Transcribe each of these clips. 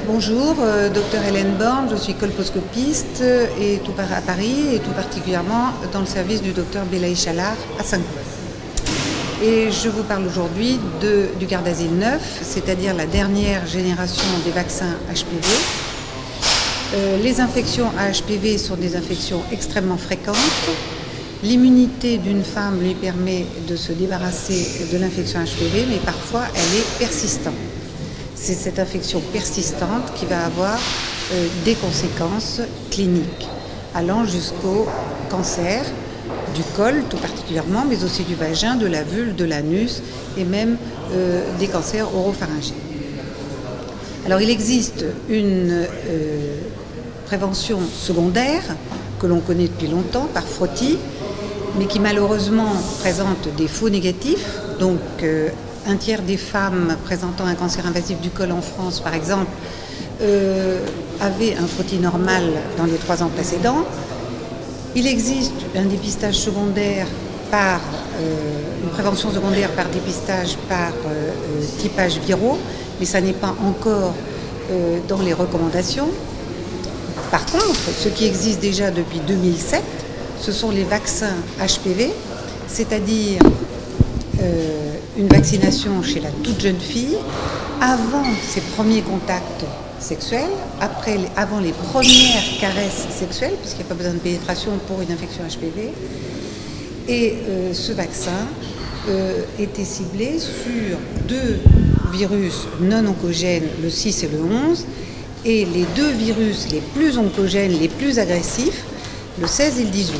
Bonjour, Dr Hélène Borne, je suis colposcopiste à Paris et tout particulièrement dans le service du Dr Belaï Chalard à Saint-Cloud. Et je vous parle aujourd'hui du Gardasil 9, c'est-à-dire la dernière génération des vaccins HPV. Les infections à HPV sont des infections extrêmement fréquentes. L'immunité d'une femme lui permet de se débarrasser de l'infection HPV, mais parfois elle est persistante. C'est cette infection persistante qui va avoir des conséquences cliniques, allant jusqu'au cancer du col tout particulièrement, mais aussi du vagin, de la vulve, de l'anus et même des cancers oropharyngés. Alors il existe une prévention secondaire que l'on connaît depuis longtemps par frottis, mais qui malheureusement présente des faux négatifs. Donc un tiers des femmes présentant un cancer invasif du col en France, par exemple, avaient un frottis normal dans les 3 ans précédents. Il existe un dépistage secondaire une prévention secondaire par dépistage par typage viraux, mais ça n'est pas encore dans les recommandations. Par contre, ce qui existe déjà depuis 2007, ce sont les vaccins HPV, c'est-à-dire une vaccination chez la toute jeune fille, avant ses premiers contacts sexuels, avant les premières caresses sexuelles, puisqu'il n'y a pas besoin de pénétration pour une infection HPV. Et ce vaccin était ciblé sur 2 virus non oncogènes, le 6 et le 11, et les 2 virus les plus oncogènes, les plus agressifs, le 16 et le 18.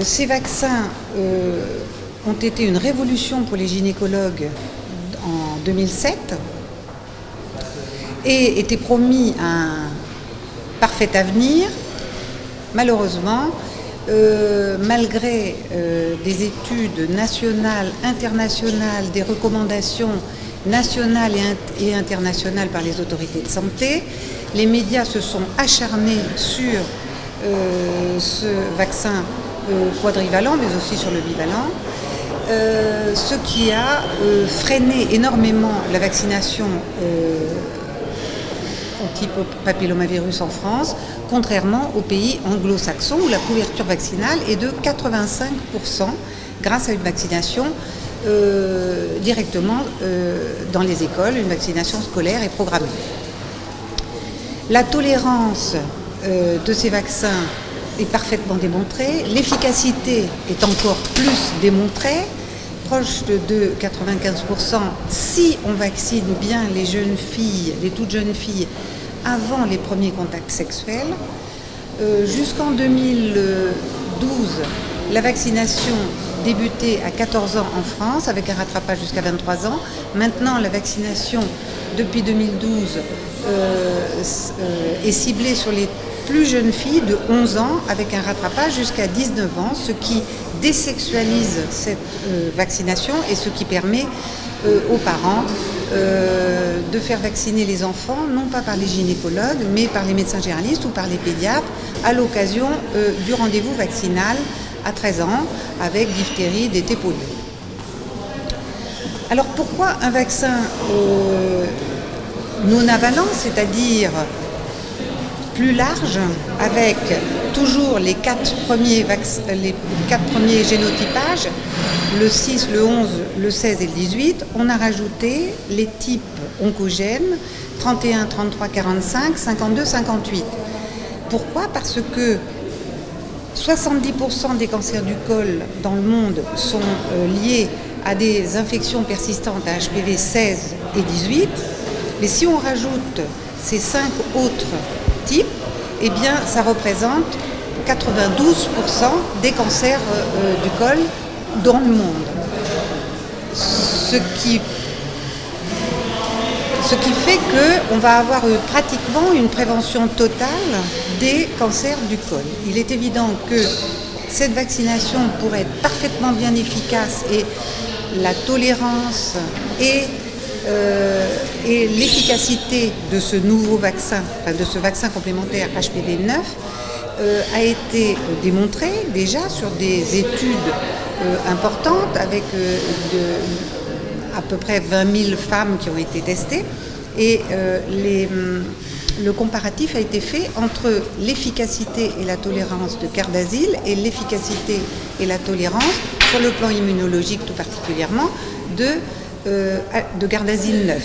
Ces vaccins ont été une révolution pour les gynécologues en 2007 et étaient promis un parfait avenir. Malheureusement, malgré des études nationales, internationales, des recommandations nationales et internationales par les autorités de santé, les médias se sont acharnés sur ce vaccin quadrivalent, mais aussi sur le bivalent, ce qui a freiné énormément la vaccination anti-papillomavirus en France, contrairement aux pays anglo-saxons où la couverture vaccinale est de 85% grâce à une vaccination directement dans les écoles, une vaccination scolaire et programmée. La tolérance de ces vaccins est parfaitement démontrée, l'efficacité est encore plus démontrée, proche de 95% si on vaccine bien les jeunes filles, les toutes jeunes filles, avant les premiers contacts sexuels. Jusqu'en 2012, la vaccination débutait à 14 ans en France, avec un rattrapage jusqu'à 23 ans. Maintenant, la vaccination, depuis 2012, est ciblée sur les plus jeunes filles de 11 ans, avec un rattrapage jusqu'à 19 ans, ce qui désexualise cette vaccination et ce qui permet aux parents de faire vacciner les enfants, non pas par les gynécologues, mais par les médecins généralistes ou par les pédiatres, à l'occasion du rendez-vous vaccinal à 13 ans, avec diphtérie, DT, polio. Alors pourquoi un vaccin non-avalent, c'est-à-dire plus large, avec toujours les 4 premiers génotypages, le 6, le 11, le 16 et le 18, on a rajouté les types oncogènes 31, 33, 45, 52, 58. Pourquoi ? Parce que 70% des cancers du col dans le monde sont liés à des infections persistantes à HPV 16 et 18, mais si on rajoute ces 5 autres types, eh bien ça représente 92% des cancers du col dans le monde. Ce qui fait qu'on va avoir pratiquement une prévention totale des cancers du col. Il est évident que cette vaccination, pour être parfaitement bien efficace, et la tolérance et l'efficacité de ce nouveau vaccin, de ce vaccin complémentaire HPV 9, a été démontré déjà sur des études importantes avec à peu près 20 000 femmes qui ont été testées. Et le comparatif a été fait entre l'efficacité et la tolérance de Gardasil et l'efficacité et la tolérance, sur le plan immunologique tout particulièrement, de Gardasil 9.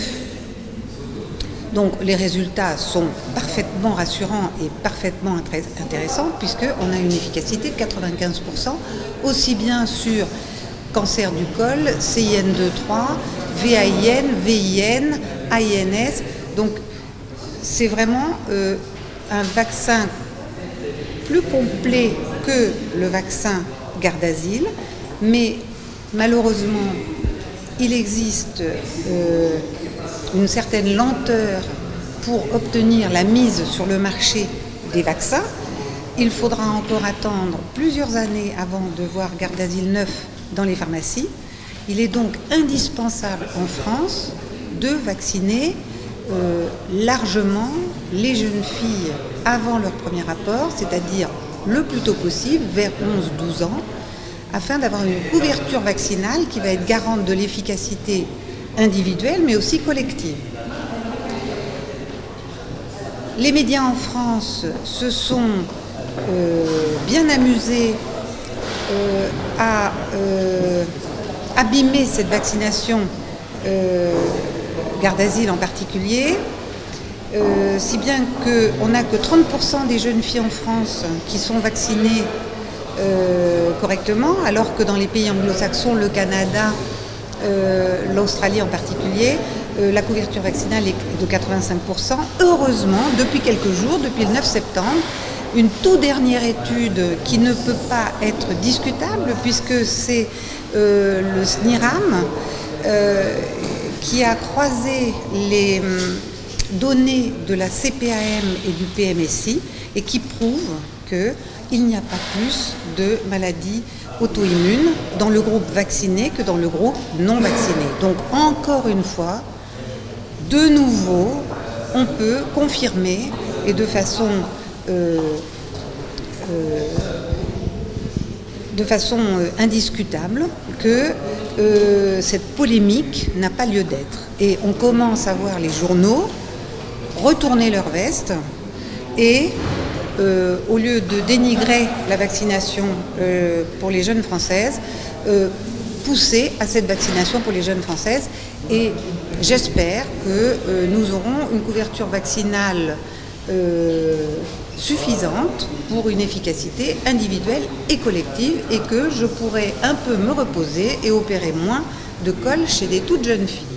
Donc les résultats sont parfaitement rassurants et parfaitement intéressants puisqu'on a une efficacité de 95%, aussi bien sur cancer du col, CIN2-3, VAIN, VIN, AINS. Donc c'est vraiment un vaccin plus complet que le vaccin Gardasil, mais malheureusement il existe une certaine lenteur pour obtenir la mise sur le marché des vaccins. Il faudra encore attendre plusieurs années avant de voir Gardasil 9 dans les pharmacies. Il est donc indispensable en France de vacciner largement les jeunes filles avant leur premier rapport, c'est-à-dire le plus tôt possible, vers 11-12 ans, afin d'avoir une couverture vaccinale qui va être garante de l'efficacité individuelle mais aussi collective. Les médias en France se sont bien amusés à abîmer cette vaccination, Gardasil en particulier, si bien qu'on n'a que 30% des jeunes filles en France qui sont vaccinées correctement, alors que dans les pays anglo-saxons, le Canada, l'Australie en particulier, la couverture vaccinale est de 85%. Heureusement, depuis quelques jours, depuis le 9 septembre, une toute dernière étude qui ne peut pas être discutable puisque c'est le SNIRAM qui a croisé les données de la CPAM et du PMSI et qui prouve qu'il n'y a pas plus de maladies auto-immunes dans le groupe vacciné que dans le groupe non vacciné. Donc encore une fois, de nouveau, on peut confirmer et de façon indiscutable que cette polémique n'a pas lieu d'être. Et on commence à voir les journaux retourner leur veste et au lieu de dénigrer la vaccination pour les jeunes françaises, pousser à cette vaccination pour les jeunes françaises. Et j'espère que nous aurons une couverture vaccinale suffisante pour une efficacité individuelle et collective et que je pourrai un peu me reposer et opérer moins de col chez des toutes jeunes filles.